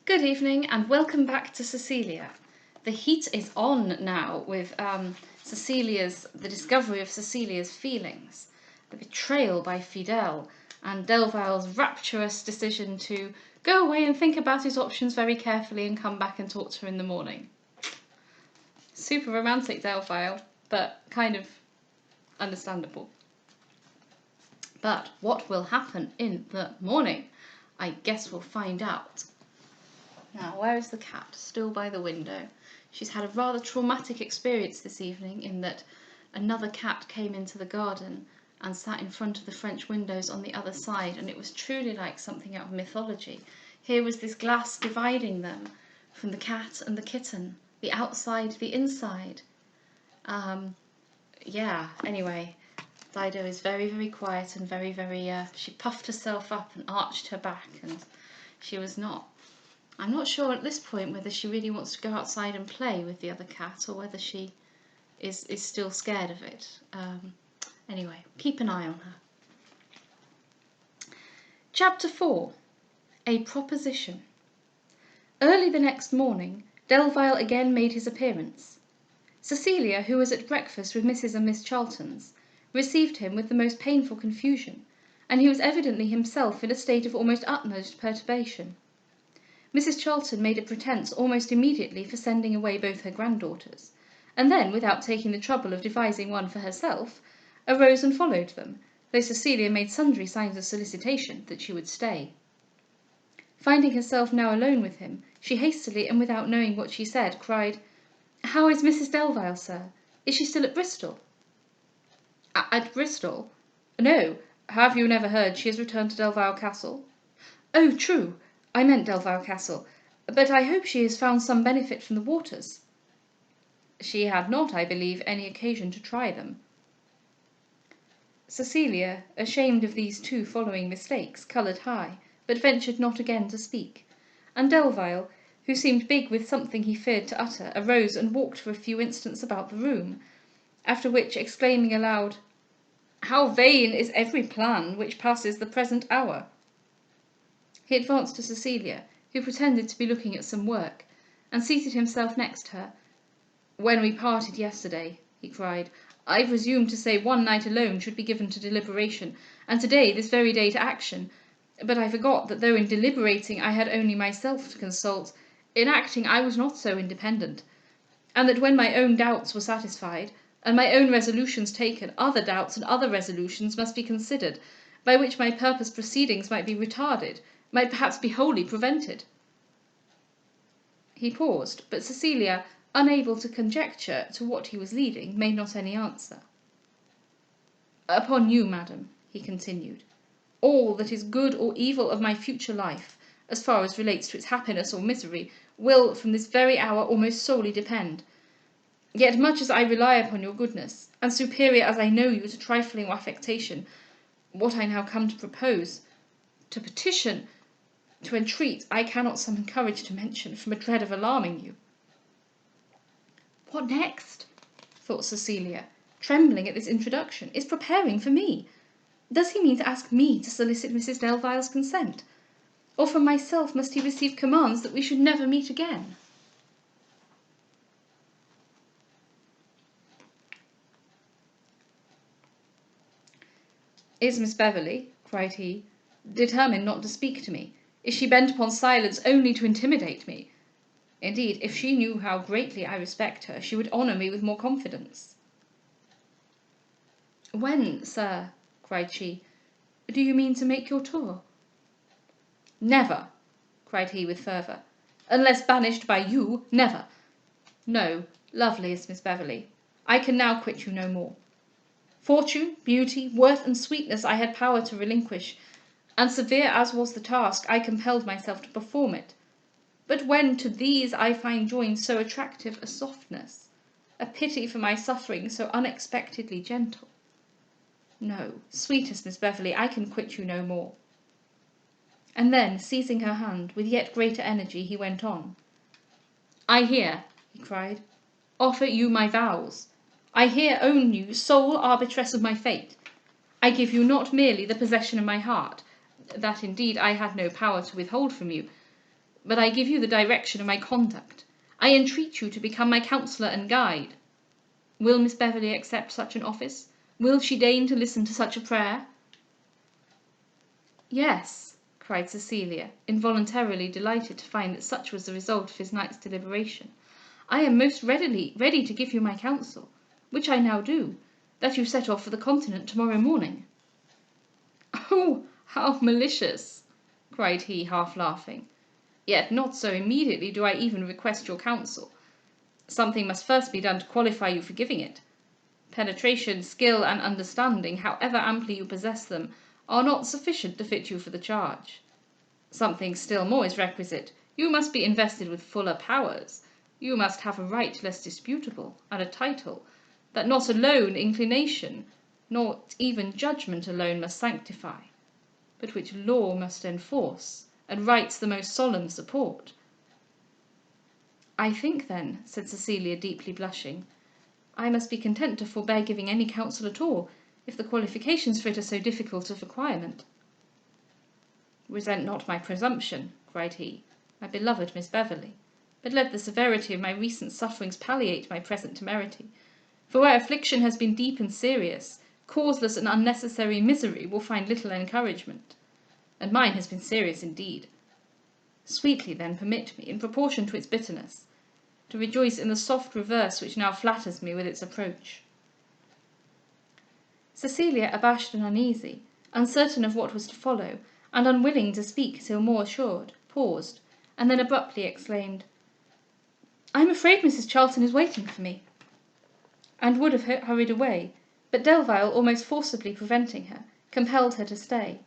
Good evening and welcome back to Cecilia. The heat is on now with the discovery of Cecilia's feelings, the betrayal by Fidel, and Delvile's rapturous decision to go away and think about his options very carefully and come back and talk to her in the morning. Super romantic, Delvile, but kind of understandable. But what will happen in the morning? I guess we'll find out. Now, where is the cat? Still by the window. She's had a rather traumatic experience this evening in that another cat came into the garden and sat in front of the French windows on the other side, and it was truly like something out of mythology. Here was this glass dividing them from the cat and the kitten, the outside, the inside. Anyway, Dido is very, very quiet and very, she puffed herself up and arched her back, and she was not. I'm not sure at this point whether she really wants to go outside and play with the other cat or whether she is still scared of it. Anyway, keep an eye on her. Chapter 4. A Proposition. Early the next morning, Delvile again made his appearance. Cecilia, who was at breakfast with Mrs. and Miss Charltons, received him with the most painful confusion, and he was evidently himself in a state of almost utmost perturbation. Mrs. Charlton made a pretence almost immediately for sending away both her granddaughters, and then, without taking the trouble of devising one for herself, arose and followed them, though Cecilia made sundry signs of solicitation that she would stay. Finding herself now alone with him, she hastily, and without knowing what she said, cried, "How is Mrs. Delvile, sir? Is she still at Bristol?" At Bristol? No. Have you never heard she has returned to Delvile Castle?" "Oh, true. I meant Delvile Castle. But I hope she has found some benefit from the waters." "She had not, I believe, any occasion to try them." Cecilia, ashamed of these two following mistakes, coloured high, but ventured not again to speak, and Delvile, who seemed big with something he feared to utter, arose and walked for a few instants about the room, after which, exclaiming aloud, "How vain is every plan which passes the present hour!" He advanced to Cecilia, who pretended to be looking at some work, and seated himself next her. "When we parted yesterday," he cried, "I presumed to say one night alone should be given to deliberation, and today, this very day, to action. But I forgot that though in deliberating I had only myself to consult, in acting I was not so independent, and that when my own doubts were satisfied, and my own resolutions taken, other doubts and other resolutions must be considered, by which my purposed proceedings might be retarded, might perhaps be wholly prevented." He paused, but Cecilia, unable to conjecture to what he was leading, made not any answer. "Upon you, madam," he continued, "all that is good or evil of my future life, as far as relates to its happiness or misery, will from this very hour almost solely depend. Yet much as I rely upon your goodness, and superior as I know you to trifling or affectation, what I now come to propose, to petition, to entreat, I cannot summon courage to mention, from a dread of alarming you." "What next?" thought Cecilia, trembling at this introduction, "is preparing for me? Does he mean to ask me to solicit Mrs. Delvile's consent? Or from myself must he receive commands that we should never meet again?" "Is Miss Beverley," cried he, "determined not to speak to me? Is she bent upon silence only to intimidate me? Indeed, if she knew how greatly I respect her, she would honour me with more confidence." "When, sir," cried she, "do you mean to make your tour?" "Never," cried he with fervour, "unless banished by you, never. No, loveliest Miss Beverley, I can now quit you no more. Fortune, beauty, worth, and sweetness I had power to relinquish, and severe as was the task, I compelled myself to perform it. But when to these I find joined so attractive a softness, a pity for my sufferings so unexpectedly gentle, no, sweetest Miss Beverley, I can quit you no more." And then, seizing her hand, with yet greater energy, he went on. "I here," he cried, "offer you my vows. I here own you sole arbitress of my fate. I give you not merely the possession of my heart, that indeed I had no power to withhold from you, but I give you the direction of my conduct. I entreat you to become my counsellor and guide. Will Miss Beverley accept such an office? Will she deign to listen to such a prayer?" "Yes," cried Cecilia, involuntarily delighted to find that such was the result of his night's deliberation. "I am most ready to give you my counsel, which I now do, that you set off for the continent tomorrow morning." "Oh, how malicious!" cried he, half laughing. "Yet not so immediately do I even request your counsel. Something must first be done to qualify you for giving it. Penetration, skill, and understanding, however amply you possess them, are not sufficient to fit you for the charge. Something still more is requisite. You must be invested with fuller powers. You must have a right less disputable, and a title that not alone inclination, not even judgment alone must sanctify, but which law must enforce, and rights the most solemn support." "I think, then," said Cecilia, deeply blushing, "I must be content to forbear giving any counsel at all, if the qualifications for it are so difficult of requirement." "Resent not my presumption," cried he, "my beloved Miss Beverley, but let the severity of my recent sufferings palliate my present temerity; for where affliction has been deep and serious, causeless and unnecessary misery will find little encouragement, and mine has been serious indeed. Sweetly then permit me, in proportion to its bitterness, to rejoice in the soft reverse which now flatters me with its approach." Cecilia, abashed and uneasy, uncertain of what was to follow, and unwilling to speak till more assured, paused, and then abruptly exclaimed, "I am afraid Mrs Charlton is waiting for me," and would have hurried away, but Delvile, almost forcibly preventing her, compelled her to stay,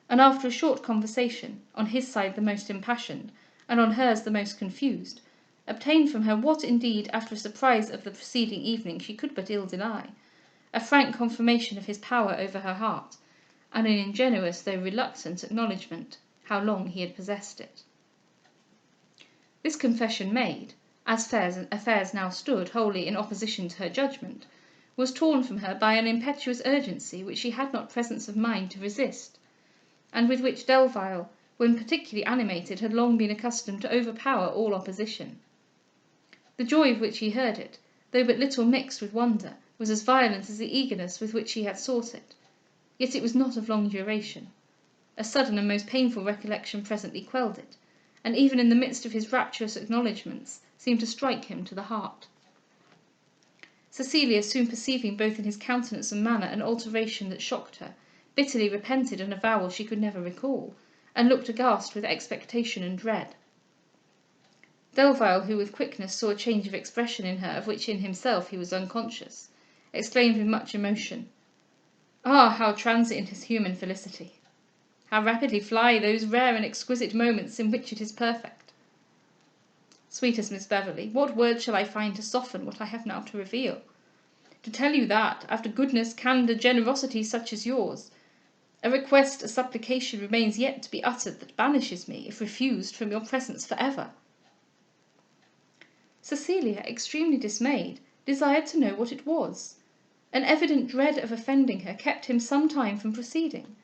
and after a short conversation, on his side the most impassioned, and on hers the most confused, obtained from her what indeed, after a surprise of the preceding evening, she could but ill deny, a frank confirmation of his power over her heart, and an ingenuous though reluctant acknowledgment how long he had possessed it. This confession made, as affairs now stood wholly in opposition to her judgment, was torn from her by an impetuous urgency which she had not presence of mind to resist, and with which Delvile, when particularly animated, had long been accustomed to overpower all opposition. The joy with which he heard it, though but little mixed with wonder, was as violent as the eagerness with which he had sought it, yet it was not of long duration. A sudden and most painful recollection presently quelled it, and even in the midst of his rapturous acknowledgments seemed to strike him to the heart. Cecilia, soon perceiving both in his countenance and manner an alteration that shocked her, bitterly repented an avowal she could never recall, and looked aghast with expectation and dread. Delvile, who with quickness saw a change of expression in her of which in himself he was unconscious, exclaimed with much emotion, "Ah, how transient is human felicity! How rapidly fly those rare and exquisite moments in which it is perfect! Sweetest Miss Beverley, what words shall I find to soften what I have now to reveal? To tell you that, after goodness, candour, generosity such as yours, a request, a supplication remains yet to be uttered that banishes me, if refused, from your presence for ever." Cecilia, extremely dismayed, desired to know what it was. An evident dread of offending her kept him some time from proceeding,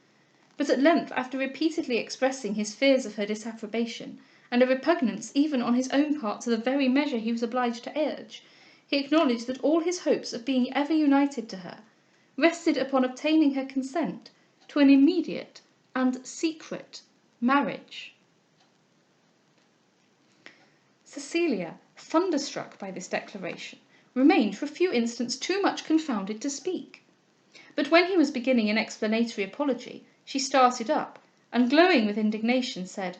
but at length, after repeatedly expressing his fears of her disapprobation, and a repugnance even on his own part to the very measure he was obliged to urge, he acknowledged that all his hopes of being ever united to her rested upon obtaining her consent to an immediate and secret marriage. Cecilia, thunderstruck by this declaration, remained for a few instants too much confounded to speak, but when he was beginning an explanatory apology, she started up, and glowing with indignation, said,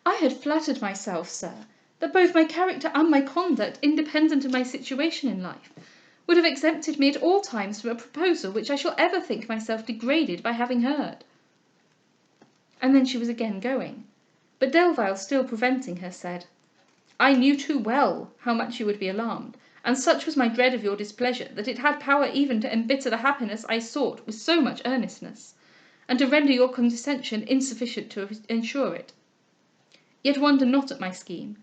"I had flattered myself, sir, that both my character and my conduct, independent of my situation in life, would have exempted me at all times from a proposal which I shall ever think myself degraded by having heard." And then she was again going, but Delvile, still preventing her, said, "I knew too well how much you would be alarmed, and such was my dread of your displeasure, that it had power even to embitter the happiness I sought with so much earnestness, and to render your condescension insufficient to ensure it. Yet wonder not at my scheme.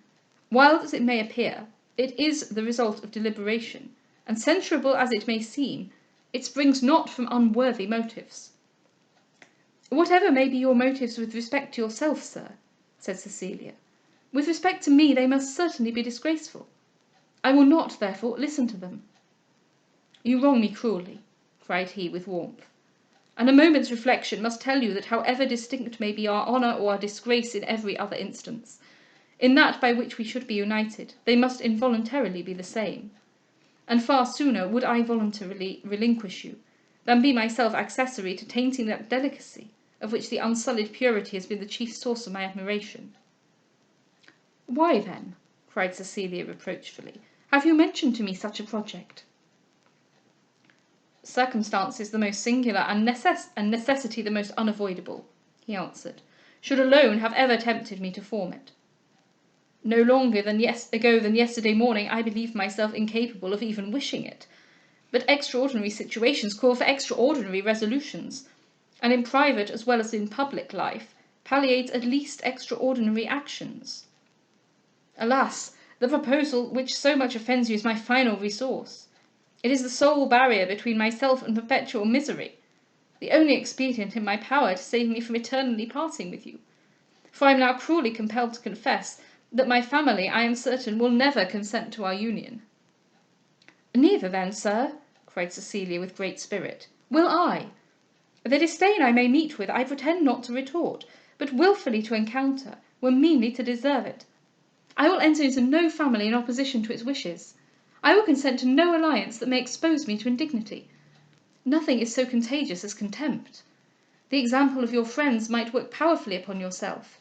Wild as it may appear, it is the result of deliberation, and censurable as it may seem, it springs not from unworthy motives." "Whatever may be your motives with respect to yourself, sir," said Cecilia, With respect to me, they must certainly be disgraceful. I will not, therefore, listen to them." "You wrong me cruelly," cried he with warmth, "and a moment's reflection must tell you that however distinct may be our honour or our disgrace in every other instance, in that by which we should be united, they must involuntarily be the same, and far sooner would I voluntarily relinquish you, than be myself accessory to tainting that delicacy of which the unsullied purity has been the chief source of my admiration." "Why then," cried Cecilia reproachfully, "have you mentioned to me such a project?" "Circumstances the most singular, and necessity the most unavoidable," he answered, "should alone have ever tempted me to form it. No longer ago than yesterday morning I believed myself incapable of even wishing it, but extraordinary situations call for extraordinary resolutions, and in private as well as in public life palliate at least extraordinary actions. Alas, the proposal which so much offends you is my final resource. It is the sole barrier between myself and perpetual misery, the only expedient in my power to save me from eternally parting with you. For I am now cruelly compelled to confess that my family, I am certain, will never consent to our union." "Neither then, sir," cried Cecilia with great spirit, "will I. The disdain I may meet with I pretend not to retort, but wilfully to encounter, were meanly to deserve it. I will enter into no family in opposition to its wishes. I will consent to no alliance that may expose me to indignity. Nothing is so contagious as contempt. The example of your friends might work powerfully upon yourself,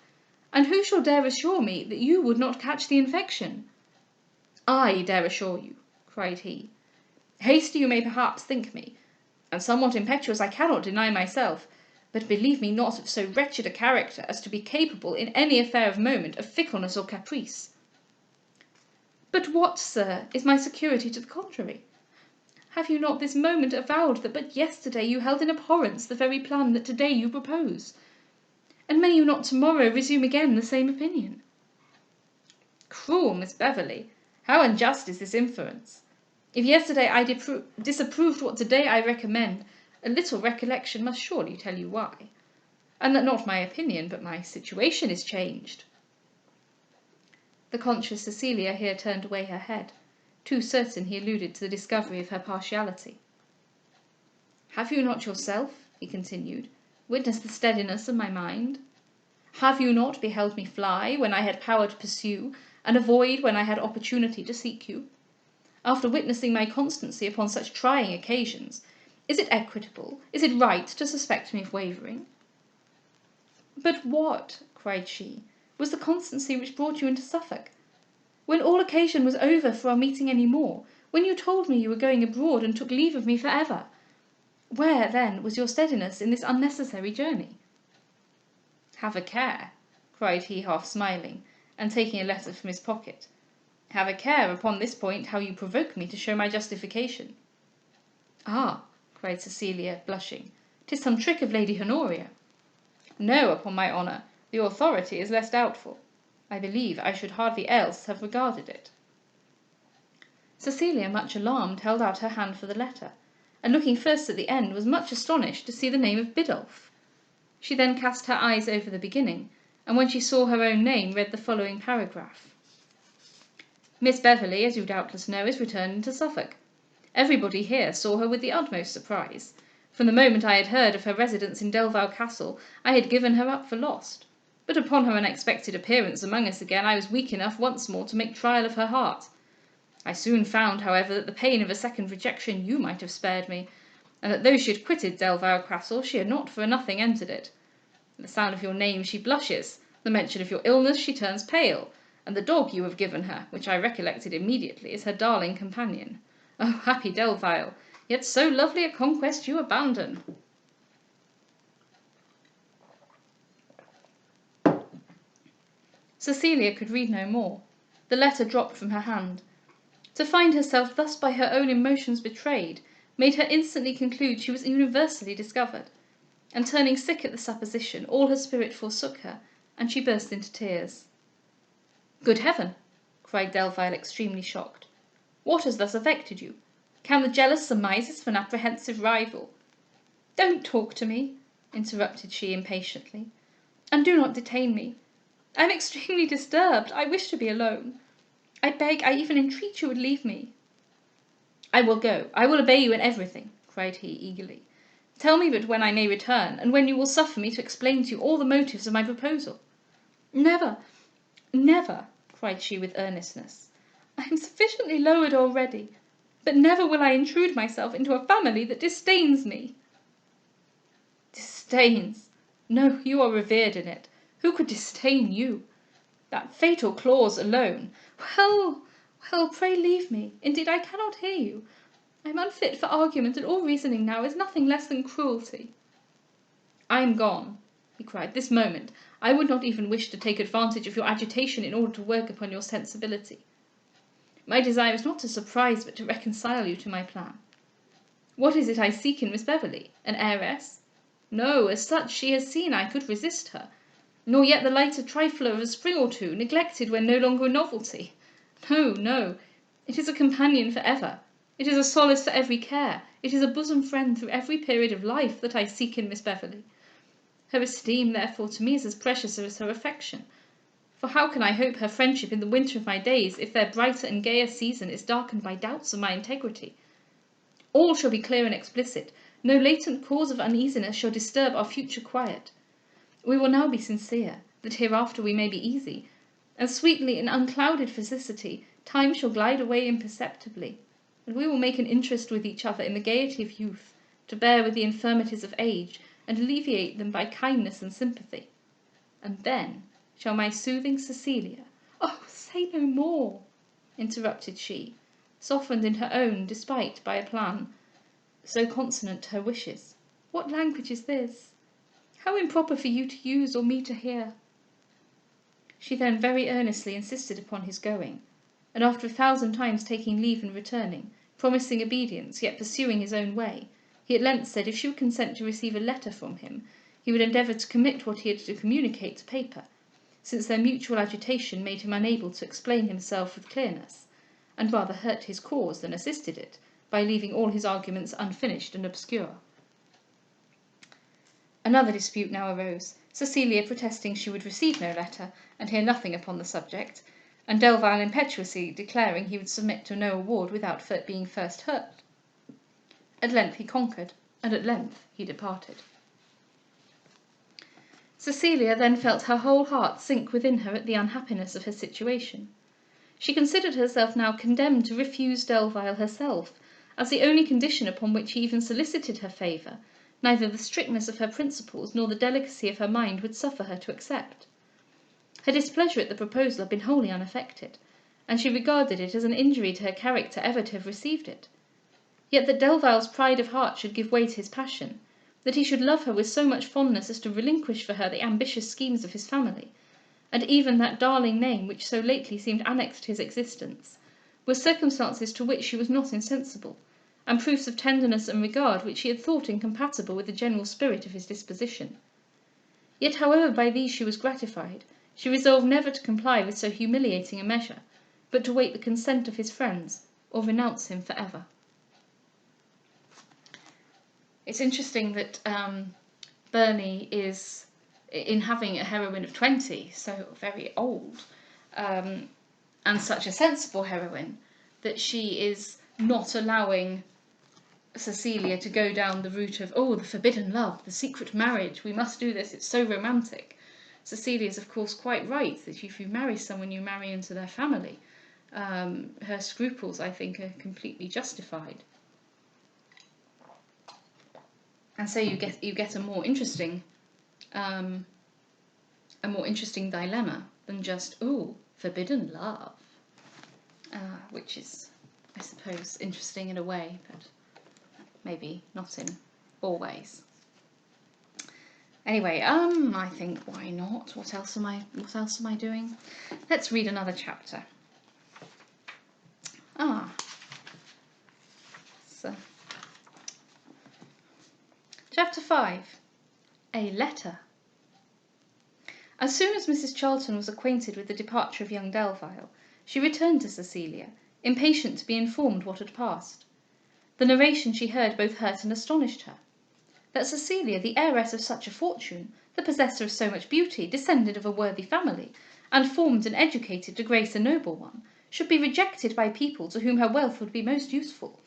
and who shall dare assure me that you would not catch the infection?" "I dare assure you," cried he. "Hasty you may perhaps think me, and somewhat impetuous I cannot deny myself, but believe me not of so wretched a character as to be capable in any affair of moment of fickleness or caprice." "But what, sir, is my security to the contrary? Have you not this moment avowed that but yesterday you held in abhorrence the very plan that today you propose? And may you not tomorrow resume again the same opinion?" "Cruel Miss Beverley, how unjust is this inference! If yesterday I disapproved what today I recommend, a little recollection must surely tell you why, and that not my opinion but my situation is changed." The conscious Cecilia here turned away her head, too certain he alluded to the discovery of her partiality. "Have you not yourself," he continued, "witnessed the steadiness of my mind? Have you not beheld me fly when I had power to pursue, and avoid when I had opportunity to seek you? After witnessing my constancy upon such trying occasions, is it equitable, is it right to suspect me of wavering?" "But what," cried she, "was the constancy which brought you into Suffolk? When all occasion was over for our meeting any more, when you told me you were going abroad and took leave of me for ever, where, then, was your steadiness in this unnecessary journey?" "Have a care," cried he, half smiling, and taking a letter from his pocket, "have a care upon this point how you provoke me to show my justification." "Ah," cried Cecilia, blushing, "'tis some trick of Lady Honoria." "No, upon my honour, the authority is less doubtful. I believe I should hardly else have regarded it." Cecilia, much alarmed, held out her hand for the letter, and looking first at the end, was much astonished to see the name of Biddulph. She then cast her eyes over the beginning, and when she saw her own name, read the following paragraph: "Miss Beverley, as you doubtless know, is returned into Suffolk. Everybody here saw her with the utmost surprise. From the moment I had heard of her residence in Delvile Castle, I had given her up for lost, but upon her unexpected appearance among us again, I was weak enough once more to make trial of her heart. I soon found, however, that the pain of a second rejection you might have spared me, and that though she had quitted Delvile Castle, she had not for nothing entered it. At the sound of your name she blushes, the mention of your illness she turns pale, and the dog you have given her, which I recollected immediately, is her darling companion. Oh, happy Delvile! Yet so lovely a conquest you abandon." Cecilia could read no more. The letter dropped from her hand. To find herself thus by her own emotions betrayed, made her instantly conclude she was universally discovered, and turning sick at the supposition, all her spirit forsook her, and she burst into tears. "Good heaven!" cried Delvile, extremely shocked, "what has thus affected you? Can the jealous surmises of an apprehensive rival—" "Don't talk to me," interrupted she impatiently, "and do not detain me. I am extremely disturbed. I wish to be alone. I beg, I even entreat you would leave me." "I will go. I will obey you in everything," cried he eagerly. "Tell me but when I may return, and when you will suffer me to explain to you all the motives of my proposal." "Never, never," cried she with earnestness. "I am sufficiently lowered already, but never will I intrude myself into a family that disdains me." "Disdains! No, you are revered in it. Who could disdain you? That fatal clause alone—" "Well, well, pray leave me. Indeed, I cannot hear you. I am unfit for argument, and all reasoning now is nothing less than cruelty." "I am gone," he cried, "this moment. I would not even wish to take advantage of your agitation in order to work upon your sensibility. My desire is not to surprise, but to reconcile you to my plan. What is it I seek in Miss Beverley? An heiress? No, as such she has seen I could resist her, nor yet the lighter trifler of a spring or two, neglected when no longer a novelty. No, no, it is a companion for ever. It is a solace for every care. It is a bosom friend through every period of life that I seek in Miss Beverley. Her esteem, therefore, to me is as precious as her affection. For how can I hope her friendship in the winter of my days, if their brighter and gayer season is darkened by doubts of my integrity? All shall be clear and explicit. No latent cause of uneasiness shall disturb our future quiet. We will now be sincere, that hereafter we may be easy, and sweetly in unclouded felicity time shall glide away imperceptibly, and we will make an interest with each other in the gaiety of youth, to bear with the infirmities of age, and alleviate them by kindness and sympathy. And then shall my soothing Cecilia—" "Oh, say no more," interrupted she, softened in her own despite by a plan so consonant to her wishes. "What language is this? How improper for you to use or me to hear." She then very earnestly insisted upon his going, and after 1,000 times taking leave and returning, promising obedience, yet pursuing his own way, he at length said if she would consent to receive a letter from him, he would endeavour to commit what he had to communicate to paper, since their mutual agitation made him unable to explain himself with clearness, and rather hurt his cause than assisted it, by leaving all his arguments unfinished and obscure. Another dispute now arose, Cecilia protesting she would receive no letter, and hear nothing upon the subject, and Delvile impetuously declaring he would submit to no award without being first heard. At length he conquered, and at length he departed. Cecilia then felt her whole heart sink within her at the unhappiness of her situation. She considered herself now condemned to refuse Delvile herself, as the only condition upon which he even solicited her favour, neither the strictness of her principles nor the delicacy of her mind would suffer her to accept. Her displeasure at the proposal had been wholly unaffected, and she regarded it as an injury to her character ever to have received it. Yet that Delvile's pride of heart should give way to his passion, that he should love her with so much fondness as to relinquish for her the ambitious schemes of his family, and even that darling name which so lately seemed annexed to his existence, were circumstances to which she was not insensible, and proofs of tenderness and regard which she had thought incompatible with the general spirit of his disposition. Yet, however by these she was gratified, she resolved never to comply with so humiliating a measure, but to wait the consent of his friends, or renounce him for ever. It's interesting that Burney is, in having a heroine of 20, so very old, and such a sensible heroine, that she is not allowing Cecilia to go down the route of, oh, the forbidden love, the secret marriage, we must do this, it's so romantic. Cecilia is, of course, quite right that if you marry someone, you marry into their family. Her scruples, I think, are completely justified. And so you get a more interesting dilemma than just, oh, forbidden love, which is, I suppose, interesting in a way, but maybe not in all ways. Anyway, I think why not? What else am I doing? Let's read another chapter. So, Chapter 5. A Letter. As soon as Mrs. Charlton was acquainted with the departure of young Delvile, she returned to Cecilia, impatient to be informed what had passed. The narration she heard both hurt and astonished her. That Cecilia, the heiress of such a fortune, the possessor of so much beauty, descended of a worthy family, and formed and educated to grace a noble one, should be rejected by people to whom her wealth would be most useful,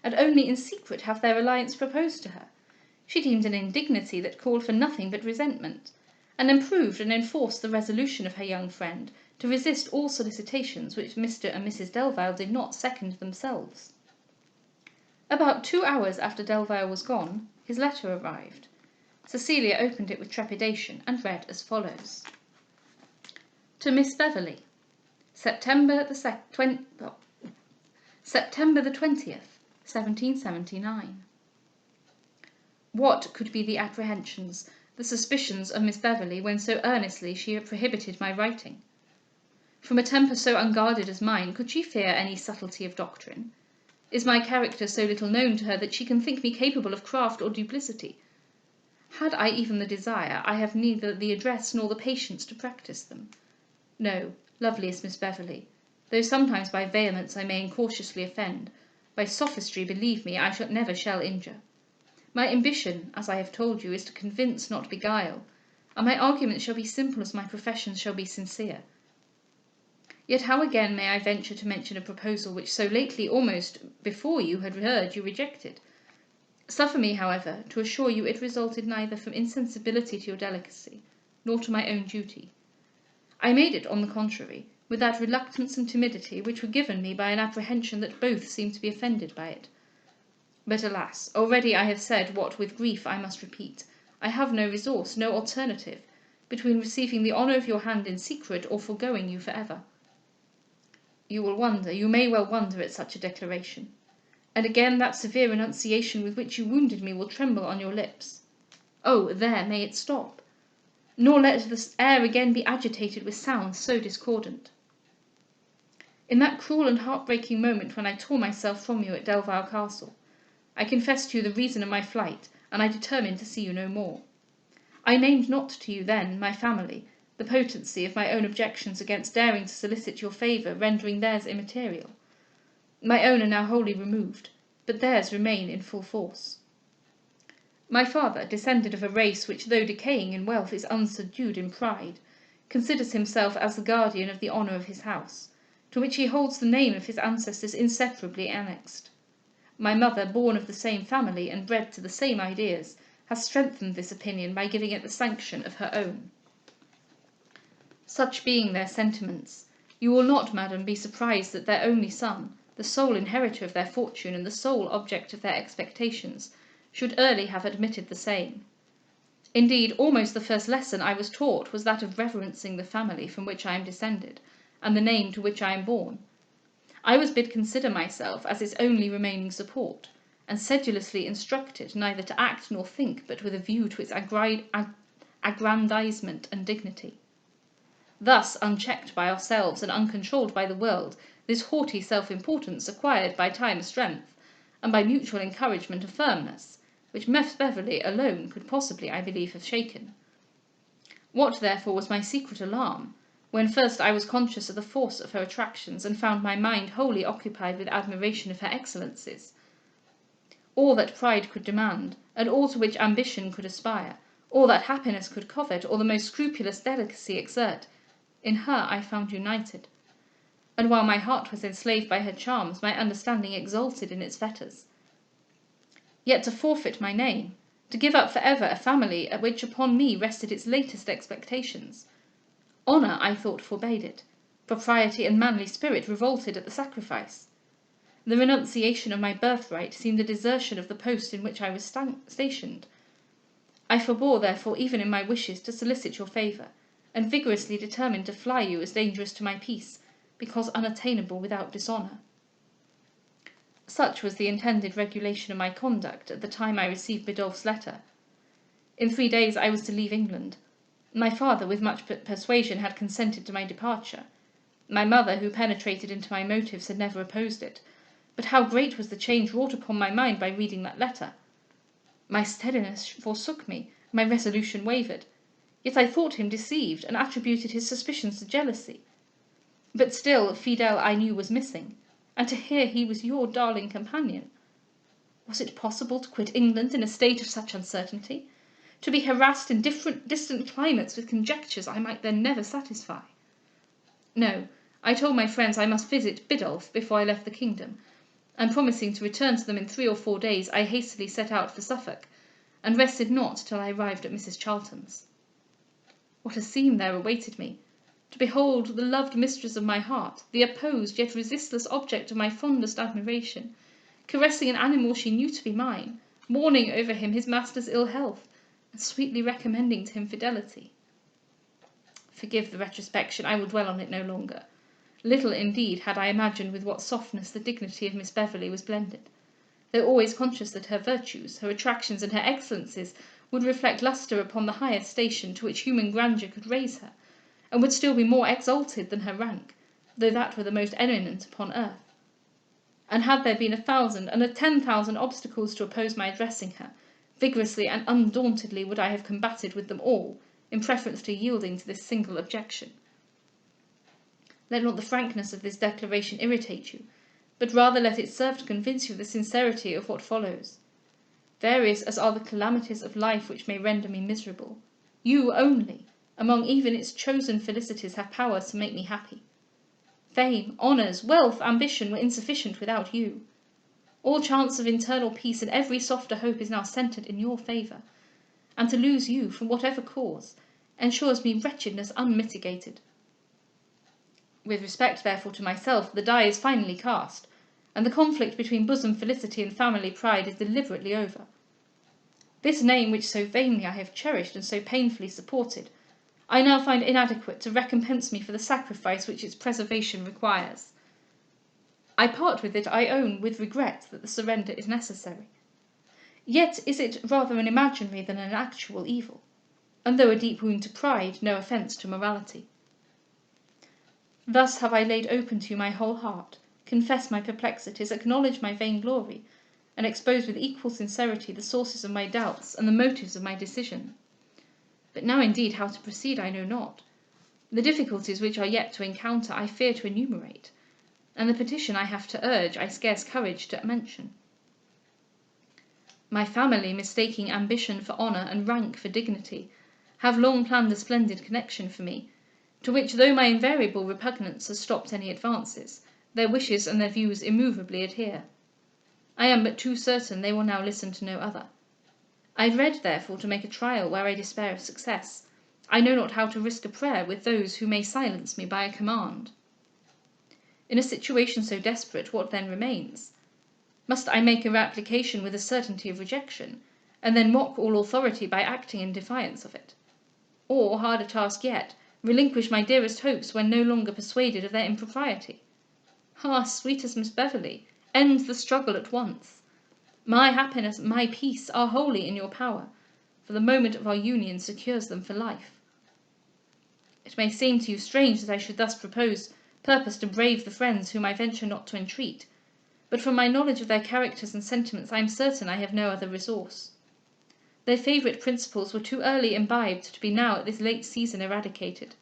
and only in secret have their alliance proposed to her. She deemed an indignity that called for nothing but resentment, and improved and enforced the resolution of her young friend to resist all solicitations which Mr. and Mrs. Delvile did not second themselves. About 2 hours after Delvile was gone, his letter arrived. Cecilia opened it with trepidation, and read as follows: To Miss Beverley, September the 20th, 1779. What could be the apprehensions, the suspicions of Miss Beverley, when so earnestly she prohibited my writing? From a temper so unguarded as mine, could she fear any subtlety of doctrine? Is my character so little known to her that she can think me capable of craft or duplicity? Had I even the desire, I have neither the address nor the patience to practise them. No, loveliest Miss Beverley, though sometimes by vehemence I may incautiously offend, by sophistry, believe me, I never shall injure. My ambition, as I have told you, is to convince, not beguile, and my arguments shall be simple as my professions shall be sincere. Yet how again may I venture to mention a proposal which so lately, almost before you had heard, you rejected? Suffer me, however, to assure you it resulted neither from insensibility to your delicacy, nor to my own duty. I made it, on the contrary, with that reluctance and timidity which were given me by an apprehension that both seemed to be offended by it. But alas, already I have said what with grief I must repeat. I have no resource, no alternative, between receiving the honour of your hand in secret, or foregoing you for ever. You will wonder, you may well wonder at such a declaration. And again that severe renunciation with which you wounded me will tremble on your lips. Oh, there may it stop! Nor let the air again be agitated with sounds so discordant. In that cruel and heart-breaking moment when I tore myself from you at Delvile Castle, I confessed to you the reason of my flight, and I determined to see you no more. I named not to you then my family, the potency of my own objections against daring to solicit your favour, rendering theirs immaterial. My own are now wholly removed, but theirs remain in full force. My father, descended of a race which, though decaying in wealth, is unsubdued in pride, considers himself as the guardian of the honour of his house, to which he holds the name of his ancestors inseparably annexed. My mother, born of the same family and bred to the same ideas, has strengthened this opinion by giving it the sanction of her own. Such being their sentiments, you will not, madam, be surprised that their only son, the sole inheritor of their fortune and the sole object of their expectations, should early have admitted the same. Indeed, almost the first lesson I was taught was that of reverencing the family from which I am descended, and the name to which I am born. I was bid consider myself as its only remaining support, and sedulously instructed neither to act nor think but with a view to its aggrandizement and dignity. Thus, unchecked by ourselves and uncontrolled by the world, this haughty self-importance acquired by time a strength, and by mutual encouragement a firmness, which Miss Beverley alone could possibly, I believe, have shaken. What, therefore, was my secret alarm, when first I was conscious of the force of her attractions, and found my mind wholly occupied with admiration of her excellencies? All that pride could demand, and all to which ambition could aspire, all that happiness could covet, or the most scrupulous delicacy exert, in her I found united. And while my heart was enslaved by her charms, my understanding exulted in its fetters. Yet to forfeit my name, to give up for ever a family at which upon me rested its latest expectations. Honour, I thought, forbade it. Propriety and manly spirit revolted at the sacrifice. The renunciation of my birthright seemed a desertion of the post in which I was stationed. I forbore, therefore, even in my wishes, to solicit your favour, and vigorously determined to fly you as dangerous to my peace, because unattainable without dishonour. Such was the intended regulation of my conduct at the time I received Biddulph's letter. In 3 days I was to leave England. My father, with much persuasion, had consented to my departure. My mother, who penetrated into my motives, had never opposed it. But how great was the change wrought upon my mind by reading that letter! My steadiness forsook me, my resolution wavered. Yet I thought him deceived, and attributed his suspicions to jealousy. But still Fidèle I knew was missing, and to hear he was your darling companion. Was it possible to quit England in a state of such uncertainty? to be harassed in distant climates with conjectures I might then never satisfy. No, I told my friends I must visit Biddulph before I left the kingdom, and promising to return to them in 3 or 4 days, I hastily set out for Suffolk, and rested not till I arrived at Mrs. Charlton's. What a scene there awaited me! To behold the loved mistress of my heart, the opposed yet resistless object of my fondest admiration, caressing an animal she knew to be mine, mourning over him his master's ill health, and sweetly recommending to him fidelity. Forgive the retrospection, I will dwell on it no longer. Little indeed had I imagined with what softness the dignity of Miss Beverley was blended, though always conscious that her virtues, her attractions, and her excellencies would reflect lustre upon the highest station to which human grandeur could raise her, and would still be more exalted than her rank, though that were the most eminent upon earth. And had there been 1,000 and 10,000 obstacles to oppose my addressing her, vigorously and undauntedly would I have combated with them all, in preference to yielding to this single objection. Let not the frankness of this declaration irritate you, but rather let it serve to convince you of the sincerity of what follows. Various as are the calamities of life which may render me miserable, you only, among even its chosen felicities, have power to make me happy. Fame, honours, wealth, ambition were insufficient without you. All chance of internal peace and every softer hope is now centred in your favour, and to lose you, from whatever cause, ensures me wretchedness unmitigated. With respect, therefore, to myself, the die is finally cast, and the conflict between bosom felicity and family pride is deliberately over. This name which so vainly I have cherished and so painfully supported, I now find inadequate to recompense me for the sacrifice which its preservation requires. I part with it, I own, with regret that the surrender is necessary. Yet is it rather an imaginary than an actual evil, and though a deep wound to pride, no offence to morality. Thus have I laid open to you my whole heart, confessed my perplexities, acknowledged my vainglory, and exposed with equal sincerity the sources of my doubts and the motives of my decision. But now indeed how to proceed I know not. The difficulties which are yet to encounter I fear to enumerate, and the petition I have to urge I scarce courage to mention. My family, mistaking ambition for honour and rank for dignity, have long planned a splendid connection for me, to which, though my invariable repugnance has stopped any advances, their wishes and their views immovably adhere. I am but too certain they will now listen to no other. I dread, therefore, to make a trial where I despair of success. I know not how to risk a prayer with those who may silence me by a command. In a situation so desperate, what then remains? Must I make a application with a certainty of rejection, and then mock all authority by acting in defiance of it? Or, harder task yet, relinquish my dearest hopes when no longer persuaded of their impropriety? Ah, sweetest Miss Beverley, end the struggle at once. My happiness, my peace, are wholly in your power, for the moment of our union secures them for life. It may seem to you strange that I should thus purpose to brave the friends whom I venture not to entreat, but from my knowledge of their characters and sentiments I am certain I have no other resource. Their favourite principles were too early imbibed to be now at this late season eradicated.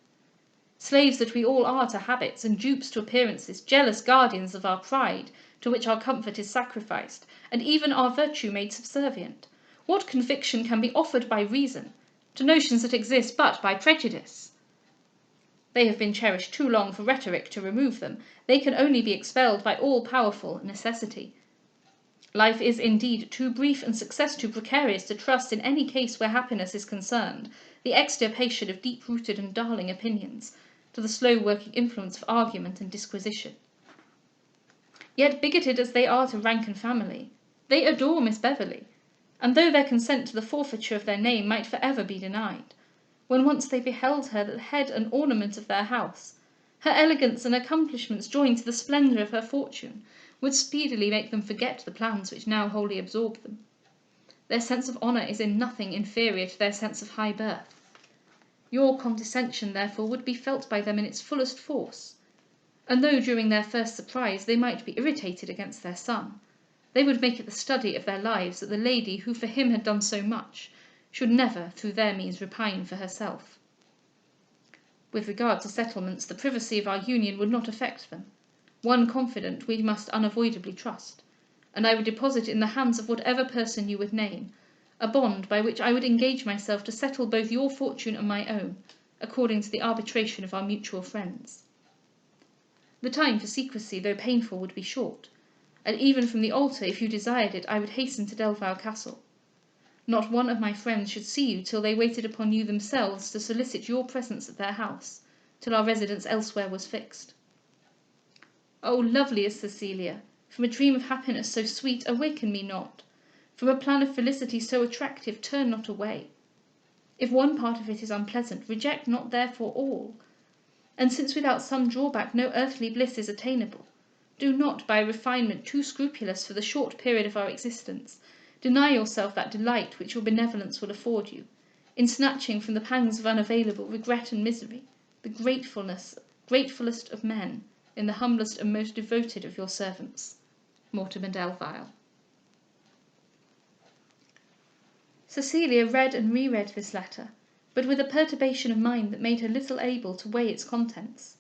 Slaves that we all are to habits, and dupes to appearances, jealous guardians of our pride, to which our comfort is sacrificed, and even our virtue made subservient, what conviction can be offered by reason to notions that exist but by prejudice? They have been cherished too long for rhetoric to remove them. They can only be expelled by all-powerful necessity. Life is indeed too brief and success too precarious to trust in any case where happiness is concerned the extirpation of deep-rooted and darling opinions to the slow-working influence of argument and disquisition. Yet, bigoted as they are to rank and family, they adore Miss Beverley, and though their consent to the forfeiture of their name might for ever be denied, when once they beheld her the head and ornament of their house, her elegance and accomplishments joined to the splendour of her fortune would speedily make them forget the plans which now wholly absorb them. Their sense of honour is in nothing inferior to their sense of high birth. Your condescension, therefore, would be felt by them in its fullest force, and though during their first surprise they might be irritated against their son, they would make it the study of their lives that the lady who for him had done so much should never, through their means, repine for herself. With regard to settlements, the privacy of our union would not affect them. One confidant we must unavoidably trust, and I would deposit in the hands of whatever person you would name a bond by which I would engage myself to settle both your fortune and my own, according to the arbitration of our mutual friends. The time for secrecy, though painful, would be short, and even from the altar, if you desired it, I would hasten to Delvile Castle. Not one of my friends should see you till they waited upon you themselves to solicit your presence at their house, till our residence elsewhere was fixed. O loveliest Cecilia, from a dream of happiness so sweet awaken me not, from a plan of felicity so attractive turn not away. If one part of it is unpleasant, reject not therefore all, and since without some drawback no earthly bliss is attainable, do not, by a refinement too scrupulous for the short period of our existence, deny yourself that delight which your benevolence will afford you, in snatching from the pangs of unavailable regret and misery the gratefulest of men, in the humblest and most devoted of your servants, Mortimer Delvile. Cecilia read and re-read this letter, but with a perturbation of mind that made her little able to weigh its contents.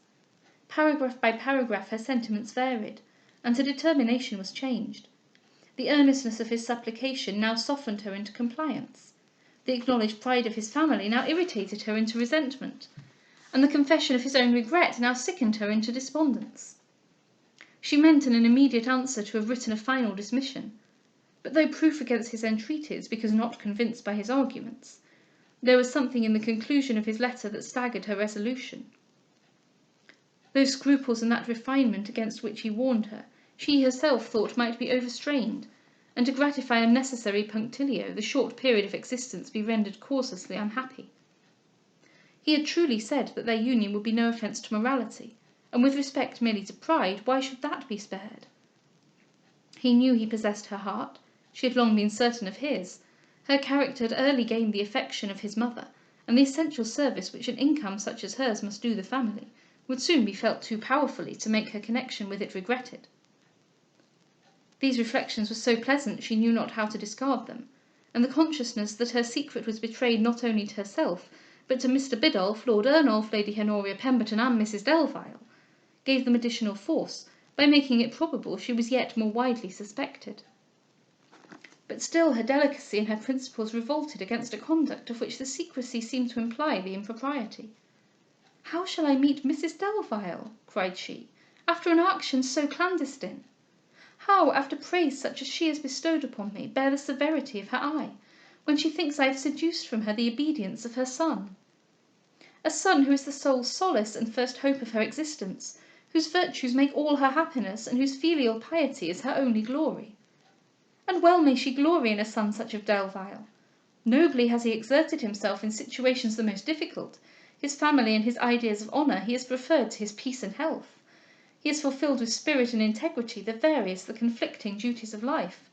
Paragraph by paragraph her sentiments varied, and her determination was changed. The earnestness of his supplication now softened her into compliance. The acknowledged pride of his family now irritated her into resentment, and the confession of his own regret now sickened her into despondence. She meant in an immediate answer to have written a final dismission, but though proof against his entreaties, because not convinced by his arguments, there was something in the conclusion of his letter that staggered her resolution. Those scruples and that refinement against which he warned her, she herself thought might be overstrained, and to gratify unnecessary punctilio, the short period of existence be rendered causelessly unhappy. He had truly said that their union would be no offence to morality, and with respect merely to pride, why should that be spared? He knew he possessed her heart, she had long been certain of his, her character had early gained the affection of his mother, and the essential service which an income such as hers must do the family would soon be felt too powerfully to make her connection with it regretted. These reflections were so pleasant she knew not how to discard them, and the consciousness that her secret was betrayed not only to herself, but to Mr. Biddulph, Lord Ernolf, Lady Honoria Pemberton, and Mrs. Delvile, gave them additional force, by making it probable she was yet more widely suspected. But still her delicacy and her principles revolted against a conduct of which the secrecy seemed to imply the impropriety. "How shall I meet Mrs. Delvile," cried she, "after an action so clandestine? How, after praise such as she has bestowed upon me, bear the severity of her eye, when she thinks I have seduced from her the obedience of her son? A son who is the sole solace and first hope of her existence, whose virtues make all her happiness, and whose filial piety is her only glory. And well may she glory in a son such of Delvile. Nobly has he exerted himself in situations the most difficult. His family and his ideas of honour he has preferred to his peace and health. He has fulfilled with spirit and integrity the various, the conflicting duties of life.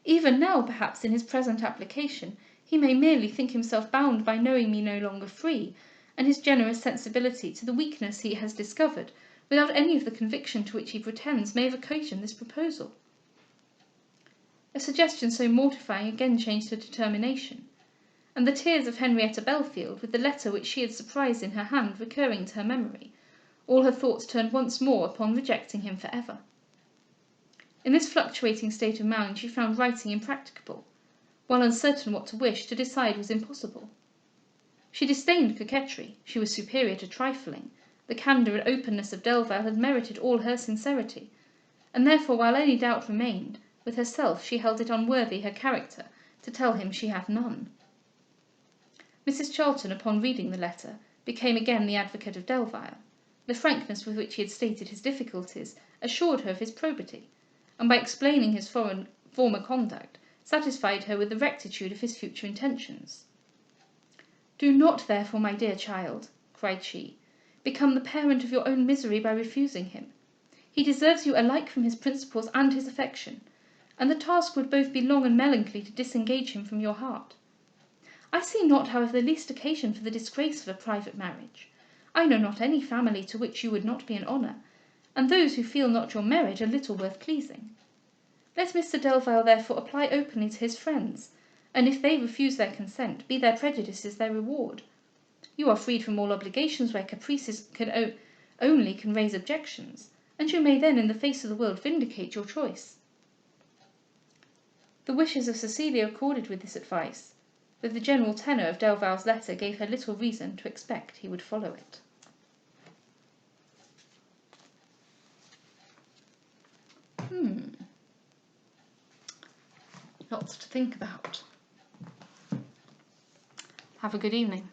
Even now, perhaps, in his present application, he may merely think himself bound by knowing me no longer free, and his generous sensibility to the weakness he has discovered, without any of the conviction to which he pretends, may have occasioned this proposal." A suggestion so mortifying again changed her determination, and the tears of Henrietta Belfield, with the letter which she had surprised in her hand, recurring to her memory, all her thoughts turned once more upon rejecting him for ever. In this fluctuating state of mind she found writing impracticable, while uncertain what to wish, to decide was impossible. She disdained coquetry, she was superior to trifling, the candour and openness of Delvile had merited all her sincerity, and therefore, while any doubt remained, with herself she held it unworthy her character to tell him she had none. Mrs. Charlton, upon reading the letter, became again the advocate of Delvile. The frankness with which he had stated his difficulties assured her of his probity, and by explaining his former conduct, satisfied her with the rectitude of his future intentions. "Do not, therefore, my dear child," cried she, "become the parent of your own misery by refusing him. He deserves you alike from his principles and his affection, and the task would both be long and melancholy to disengage him from your heart. I see not, however, the least occasion for the disgrace of a private marriage. I know not any family to which you would not be an honour, and those who feel not your merit are little worth pleasing. Let Mr. Delvile therefore apply openly to his friends, and if they refuse their consent, be their prejudices their reward. You are freed from all obligations where caprices only can raise objections, and you may then in the face of the world vindicate your choice." The wishes of Cecilia accorded with this advice, though the general tenor of Delvile's letter gave her little reason to expect he would follow it. Lots to think about. Have a good evening.